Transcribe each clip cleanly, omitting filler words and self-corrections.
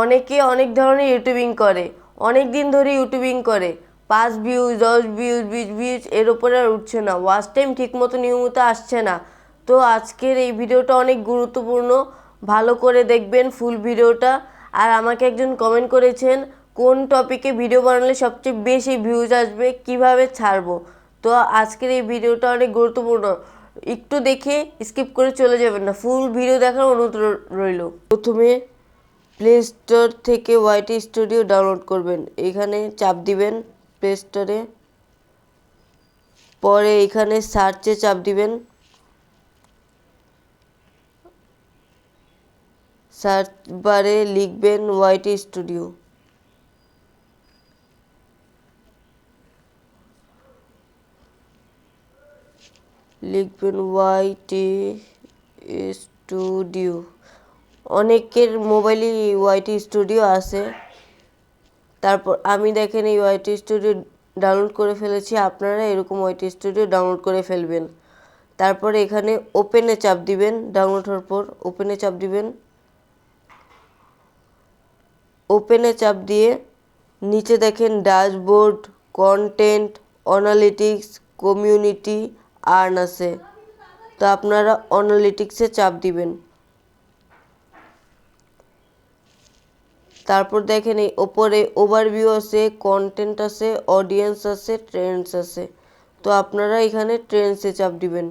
অনেকে অনেক ধরনের ইউটিউবিং করে, অনেক দিন ধরে ইউটিউবিং করে, 5 ভিউজ 10 ভিউজ 20 ভিউজ এর উপরে আর উঠছে না, ওয়াচ টাইম ঠিকমতো নিয়মিত আসছে না। তো আজকের এই ভিডিওটা অনেক গুরুত্বপূর্ণ, ভালো করে দেখবেন ফুল ভিডিওটা। আর আমাকে একজন কমেন্ট করেছেন কোন টপিকে ভিডিও বানালে সবচেয়ে বেশি ভিউজ আসবে, কিভাবে ছাড়বো। তো আজকের এই ভিডিওটা অনেক গুরুত্বপূর্ণ, একটু দেখে স্কিপ করে চলে যাবেন না, ফুল ভিডিও দেখার অনুরোধ রইল। প্রথমে প্লে স্টোর থেকে ওয়াইটি স্টুডিও ডাউনলোড করবেন, এখানে চাপ দিবেন প্লে স্টোরে। পরে এখানে সার্চে চাপ দিবেন, সার্চ বারে লিখবেন ওয়াইটি স্টুডিও। লিখবেন ওয়াইটি স্টুডিও। অনেকের মোবাইলে ওয়াইটি স্টুডিও আছে। তারপর আমি দেখেন এই ওয়াইটি স্টুডিও ডাউনলোড করে ফেলেছি, আপনারা এরকম ওয়াইটি স্টুডিও ডাউনলোড করে ফেলবেন। তারপরে এখানে ওপেনে চাপ দিবেন, ডাউনলোড হওয়ার পর ওপেনে চাপ দিবেন। ওপেনে চাপ দিয়ে নিচে দেখেন dashboard, content, analytics, community, earn আছে। তো আপনারা অ্যানালিটিক্সে চাপ দিবেন। তারপর দেখেন এই ওপরে ওভারভিউ আছে, কন্টেন্ট আছে, অডিয়েন্স আছে, ট্রেন্ডস আছে। তো আপনারা এখানে ট্রেন্ডসে চাপ দিবেন।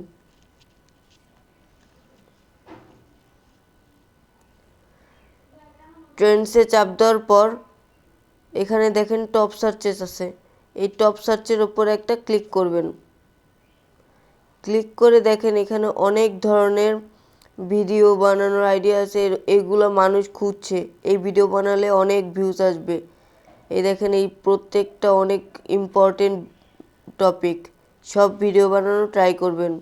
ট্রেন্ডসে চাপ দেওয়ার পর এখানে দেখেন টপ সার্চেস আছে, এই টপ সার্চের উপরে একটা ক্লিক করবেন। ক্লিক করে দেখেন এখানে অনেক ধরনের ভিডিও বানানোর আইডিয়া আছে, এগুলো মানুষ খুঁজছে, এই ভিডিও বানালে অনেক ভিউজ আসবে। এই দেখেন এই প্রত্যেকটা অনেক ইম্পর্টেন্ট টপিক, সব ভিডিও বানানো ট্রাই করবেন।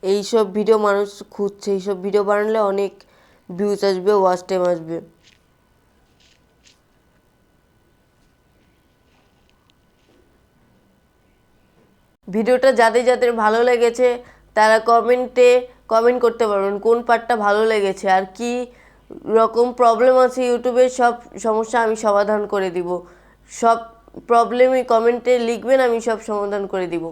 এই সব ভিডিও মানুষ খুঁজছে, এইসব ভিডিও বানালে অনেক ভিউজ আসবে, ওয়াচ টাইম আসবে। ভিডিওটা যাদের যাদের ভালো লেগেছে তারা কমেন্ট করতে পারবেন কোন পার্টটা ভালো লেগেছে, আর কি রকম প্রবলেম আছে ইউটিউবের সব সমস্যা আমি সমাধান করে দিব। সব প্রবলেমই কমেন্টে লিখবেন, আমি সব সমাধান করে দিব।